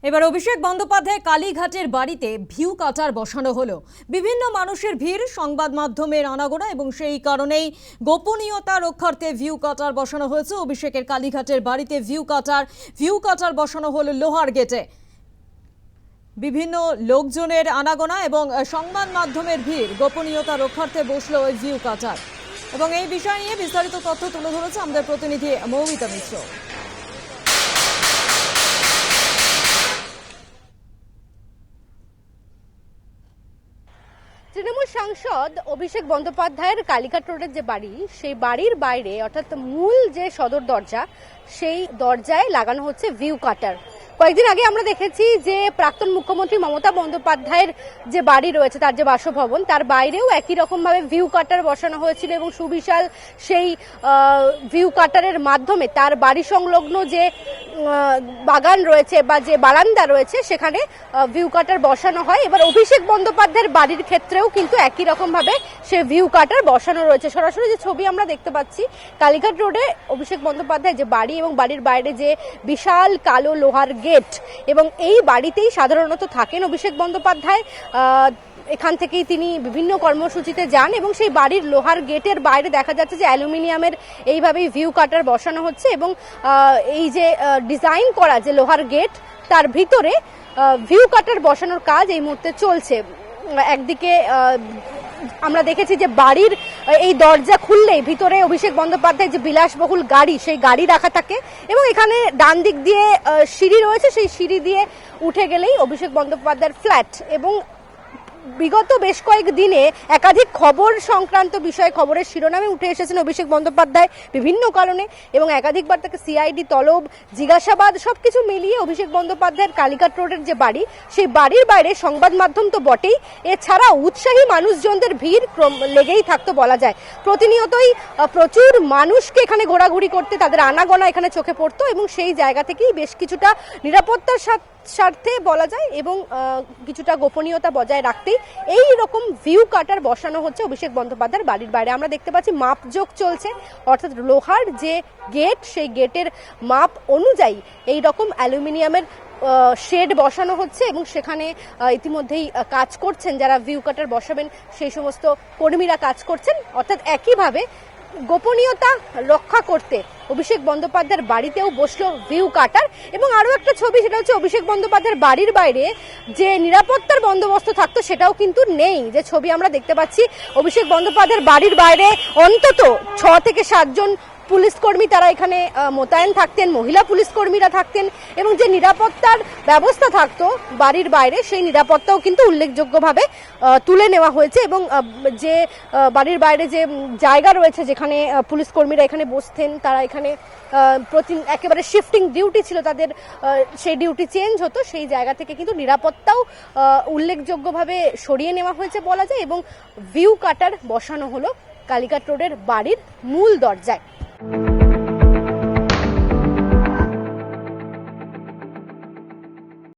এবার অভিষেক বন্দ্যোপাধ্যায় কালীঘাটের বাড়িতে ভিউ কাটার বসানো হলো। বিভিন্ন মানুষের ভিড়, সংবাদ মাধ্যমের আনাগোনা এবং সেই কারণেই গোপনীয়তা রক্ষার্থে ভিউ কাটার বসানো হয়েছে। অভিষেকের কালীঘাটের বাড়িতে ভিউ কাটার বসানো হলো লোহার গেটে। বিভিন্ন লোকজনের আনাগোনা এবং সংবাদ মাধ্যমের ভিড়, গোপনীয়তা রক্ষার্থে বসলো ওই ভিউ কাটার। এবং এই বিষয় নিয়ে বিস্তারিত তথ্য তুলে ধরেছে আমাদের প্রতিনিধি মৌমিতা মিশ্র। তৃণমূল সাংসদ অভিষেক বন্দ্যোপাধ্যায়ের কালীঘাট রোডের যে বাড়ি, সেই বাড়ির বাইরে অর্থাৎ মূল যে সদর দরজা, সেই দরজায় লাগানো হচ্ছে ভিউ কাটার। কয়েকদিন আগে আমরা দেখেছি যে প্রাক্তন মুখ্যমন্ত্রী মমতা বন্দ্যোপাধ্যায়ের যে বাড়ি রয়েছে, তার যে বাসভবন, তার বাইরেও একই রকমভাবে ভিউ কাটার বসানো হয়েছিল এবং সুবিশাল সেই ভিউ কাটারের মাধ্যমে তার বাড়ি সংলগ্ন যে বাগান রয়েছে বা যে বারান্দা রয়েছে সেখানে ভিউ কাটার বসানো হয়। এবার অভিষেক বন্দ্যোপাধ্যায়ের বাড়ির ক্ষেত্রেও কিন্তু একই রকমভাবে সে ভিউ কাটার বসানো রয়েছে। সরাসরি যে ছবি আমরা দেখতে পাচ্ছি, কালীঘাট রোডে অভিষেক বন্দ্যোপাধ্যায় যে বাড়ি এবং বাড়ির বাইরে যে বিশাল কালো লোহার গেট, এবং এই বাড়িতেই সাধারণত থাকেন অভিষেক বন্দ্যোপাধ্যায়। এখান থেকেই তিনি বিভিন্ন কর্মসূচিতে যান এবং সেই বাড়ির লোহার গেটের বাইরে দেখা যাচ্ছে যে অ্যালুমিনিয়ামের এইভাবেই ভিউ কাটার বসানো হচ্ছে এবং এই যে ডিজাইন করা যে লোহার গেট, তার ভিতরে ভিউ কাটার বসানোর কাজ এই মুহূর্তে চলছে। একদিকে আমরা দেখেছি যে বাড়ির এই দরজা খুললেই ভিতরে অভিষেক বন্দ্যোপাধ্যায়ের যে বিলাসবহুল গাড়ি, সেই গাড়ি রাখা থাকে এবং এখানে ডান দিক দিয়ে সিঁড়ি রয়েছে, সেই সিঁড়ি দিয়ে উঠে গেলেই অভিষেক বন্দ্যোপাধ্যায়ের ফ্ল্যাট। এবং বিগত বেশ কয়েক দিনে একাধিক খবর সংক্রান্ত বিষয়ে খবরের শিরোনামে উঠে এসেছেন অভিষেক বন্দ্যোপাধ্যায় বিভিন্ন কারণে, এবং একাধিকবার তাকে সিআইডি তলব, জিজ্ঞাসাবাদ, সবকিছু মিলিয়ে অভিষেক বন্দ্যোপাধ্যায়ের কালীঘাট রোডের যে বাড়ি, সেই বাড়ির বাইরে সংবাদ মাধ্যম তো বটেই, এছাড়া উৎসাহী মানুষজনদের ভিড় লেগেই থাকতো বলা যায়। প্রতিনিয়তই প্রচুর মানুষকে এখানে ঘোরাঘুরি করতে, তাদের আনাগোনা এখানে চোখে পড়তো এবং সেই জায়গা থেকেই বেশ কিছুটা নিরাপত্তার স্বার্থে বলা যায় এবং কিছুটা গোপনীয়তা বজায় রাখতেই এই রকম ভিউ কাটার বসানো হচ্ছে অভিষেক বন্দ্যোপাধ্যায়ের বাড়ির বাইরে। আমরা দেখতে পাচ্ছি মাপজোক চলছে, অর্থাৎ লোহার যে গেট, সেই গেটের মাপ অনুযায়ী এই রকম অ্যালুমিনিয়ামের শেড বসানো হচ্ছে এবং সেখানে ইতিমধ্যেই কাজ করছেন যারা ভিউ কাটার বসাবেন, সেই সমস্ত কর্মীরা কাজ করছেন। অর্থাৎ একইভাবে গোপনীয়তা রক্ষা করতে অভিষেক বন্দ্যোপাধ্যায়ের বাড়িতেও বসলো ভিউ কাটার। এবং আরও একটা ছবি, সেটা হচ্ছে অভিষেক বন্দ্যোপাধ্যায়ের বাড়ির বাইরে যে নিরাপত্তার বন্দোবস্ত থাকতো সেটাও কিন্তু নেই। যে ছবি আমরা দেখতে পাচ্ছি, অভিষেক বন্দ্যোপাধ্যায়ের বাড়ির বাইরে অন্তত 6 থেকে 7 জন পুলিশ কর্মী তারা এখানে মোতায়েন থাকতেন, মহিলা পুলিশ কর্মীরা থাকতেন এবং যে নিরাপত্তার ব্যবস্থা থাকতো বাড়ির বাইরে, সেই নিরাপত্তাও কিন্তু উল্লেখযোগ্যভাবে তুলে নেওয়া হয়েছে। এবং যে বাড়ির বাইরে যে জায়গা রয়েছে যেখানে পুলিশ কর্মীরা এখানে বসতেন, তারা এখানে একেবারে শিফটিং ডিউটি ছিল তাদের, সেই ডিউটি চেঞ্জ হতো, সেই জায়গা থেকে কিন্তু নিরাপত্তাও উল্লেখযোগ্যভাবে সরিয়ে নেওয়া হয়েছে বলা যায় এবং ভিউ কাটার বসানো হলো কালীঘাট রোডের বাড়ির মূল দরজায়।